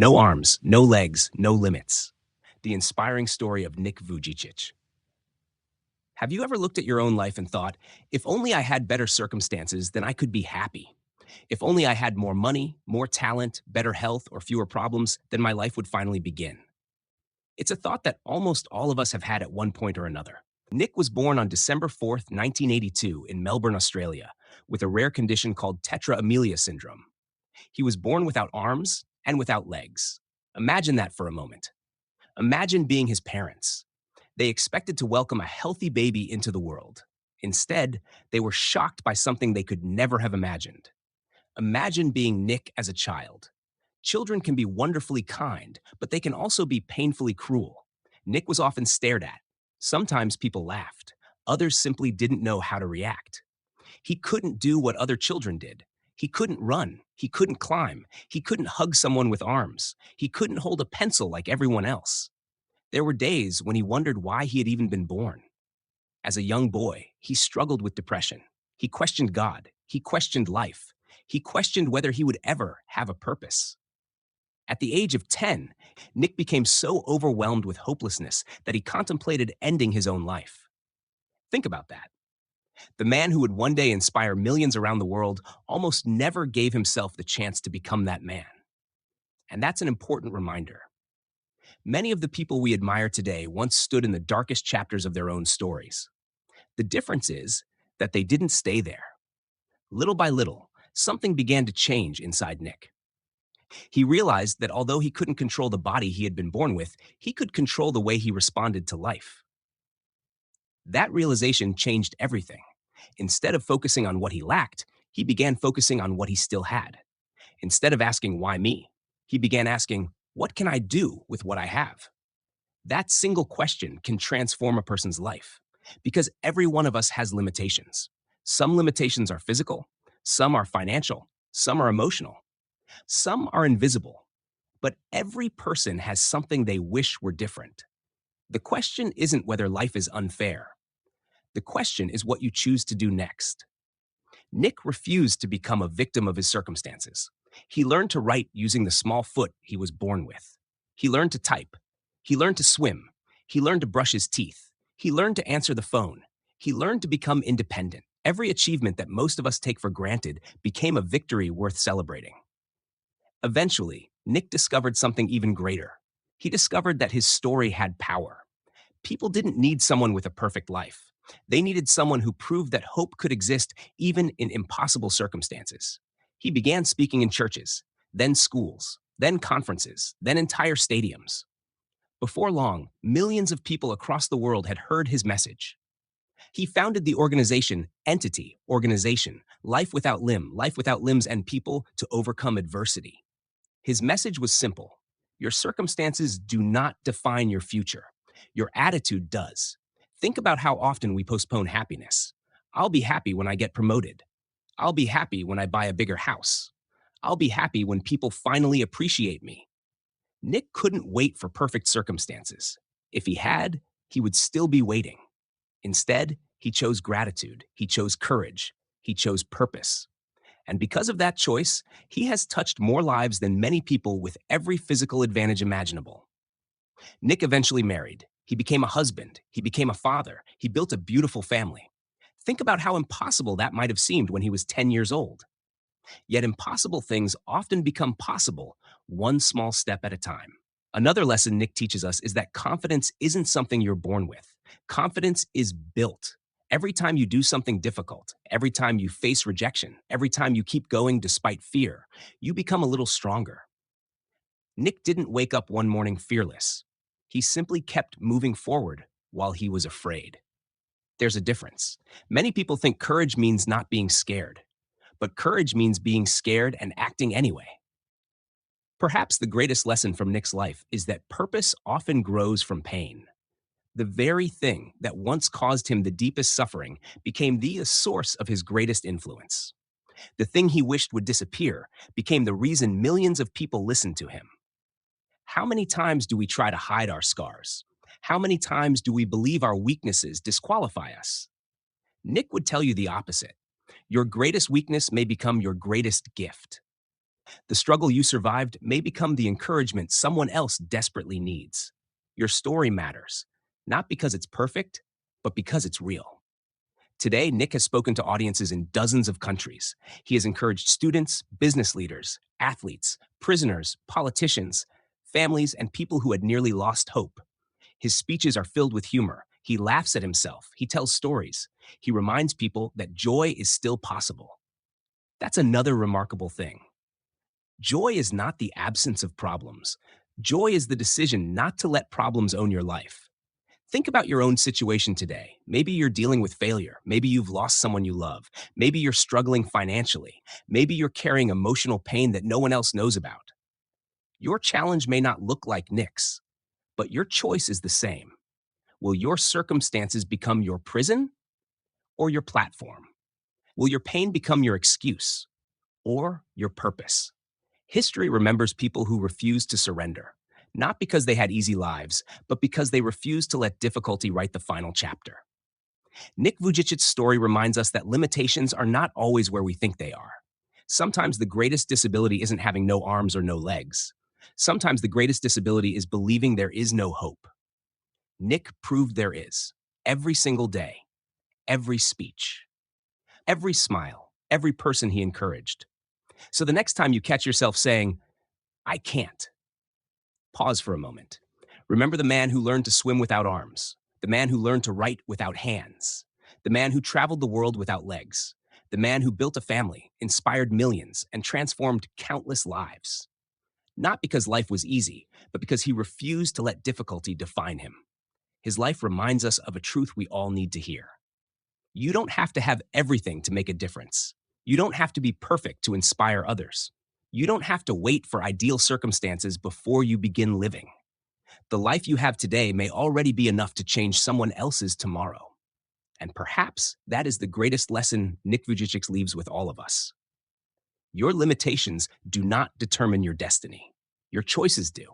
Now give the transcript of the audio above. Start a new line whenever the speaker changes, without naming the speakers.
No arms, no legs, no limits. The inspiring story of Nick Vujicic. Have you ever looked at your own life and thought, if only I had better circumstances, then I could be happy? If only I had more money, more talent, better health, or fewer problems, then my life would finally begin. It's a thought that almost all of us have had at one point or another. Nick was born on December 4th, 1982, in Melbourne, Australia, with a rare condition called tetra amelia syndrome. He was born without arms and without legs. Imagine that for a moment. Imagine being his parents. They expected to welcome a healthy baby into the world. Instead, they were shocked by something they could never have imagined. Imagine being Nick as a child. Children can be wonderfully kind, but they can also be painfully cruel. Nick was often stared at. Sometimes people laughed. Others simply didn't know how to react. He couldn't do what other children did. He couldn't run. He couldn't climb. He couldn't hug someone with arms. He couldn't hold a pencil like everyone else. There were days when he wondered why he had even been born. As a young boy, he struggled with depression. He questioned God. He questioned life. He questioned whether he would ever have a purpose. At the age of 10, Nick became so overwhelmed with hopelessness that he contemplated ending his own life. Think about that. The man who would one day inspire millions around the world almost never gave himself the chance to become that man. And that's an important reminder. Many of the people we admire today once stood in the darkest chapters of their own stories. The difference is that they didn't stay there. Little by little, something began to change inside Nick. He realized that although he couldn't control the body he had been born with, he could control the way he responded to life. That realization changed everything. Instead of focusing on what he lacked, he began focusing on what he still had. Instead of asking, why me? He began asking, what can I do with what I have? That single question can transform a person's life because every one of us has limitations. Some limitations are physical, some are financial, some are emotional, some are invisible, but every person has something they wish were different. The question isn't whether life is unfair. The question is what you choose to do next. Nick refused to become a victim of his circumstances. He learned to write using the small foot he was born with. He learned to type. He learned to swim. He learned to brush his teeth. He learned to answer the phone. He learned to become independent. Every achievement that most of us take for granted became a victory worth celebrating. Eventually, Nick discovered something even greater. He discovered that his story had power. People didn't need someone with a perfect life. They needed someone who proved that hope could exist even in impossible circumstances. He began speaking in churches, then schools, then conferences, then entire stadiums. Before long, millions of people across the world had heard his message. He founded the organization Life Without Life Without Limbs and People to Overcome Adversity. His message was simple. Your circumstances do not define your future. Your attitude does. Think about how often we postpone happiness. I'll be happy when I get promoted. I'll be happy when I buy a bigger house. I'll be happy when people finally appreciate me. Nick couldn't wait for perfect circumstances. If he had, he would still be waiting. Instead, he chose gratitude. He chose courage. He chose purpose. And because of that choice, he has touched more lives than many people with every physical advantage imaginable. Nick eventually married. He became a husband. He became a father. He built a beautiful family. Think about how impossible that might have seemed when he was 10 years old. Yet impossible things often become possible, one small step at a time. Another lesson Nick teaches us is that confidence isn't something you're born with. Confidence is built. Every time you do something difficult, every time you face rejection, every time you keep going despite fear, you become a little stronger. Nick didn't wake up one morning fearless. He simply kept moving forward while he was afraid. There's a difference. Many people think courage means not being scared, but courage means being scared and acting anyway. Perhaps the greatest lesson from Nick's life is that purpose often grows from pain. The very thing that once caused him the deepest suffering became the source of his greatest influence. The thing he wished would disappear became the reason millions of people listened to him. How many times do we try to hide our scars? How many times do we believe our weaknesses disqualify us? Nick would tell you the opposite. Your greatest weakness may become your greatest gift. The struggle you survived may become the encouragement someone else desperately needs. Your story matters, not because it's perfect, but because it's real. Today, Nick has spoken to audiences in dozens of countries. He has encouraged students, business leaders, athletes, prisoners, politicians, families, and people who had nearly lost hope. His speeches are filled with humor. He laughs at himself. He tells stories. He reminds people that joy is still possible. That's another remarkable thing. Joy is not the absence of problems. Joy is the decision not to let problems own your life. Think about your own situation today. Maybe you're dealing with failure. Maybe you've lost someone you love. Maybe you're struggling financially. Maybe you're carrying emotional pain that no one else knows about. Your challenge may not look like Nick's, but your choice is the same. Will your circumstances become your prison or your platform? Will your pain become your excuse or your purpose? History remembers people who refused to surrender, not because they had easy lives, but because they refused to let difficulty write the final chapter. Nick Vujicic's story reminds us that limitations are not always where we think they are. Sometimes the greatest disability isn't having no arms or no legs. Sometimes the greatest disability is believing there is no hope. Nick proved there is, every single day, every speech, every smile, every person he encouraged. So the next time you catch yourself saying, I can't, pause for a moment. Remember the man who learned to swim without arms, the man who learned to write without hands, the man who traveled the world without legs, the man who built a family, inspired millions, and transformed countless lives. Not because life was easy, but because he refused to let difficulty define him. His life reminds us of a truth we all need to hear. You don't have to have everything to make a difference. You don't have to be perfect to inspire others. You don't have to wait for ideal circumstances before you begin living. The life you have today may already be enough to change someone else's tomorrow. And perhaps that is the greatest lesson Nick Vujicic leaves with all of us. Your limitations do not determine your destiny. Your choices do.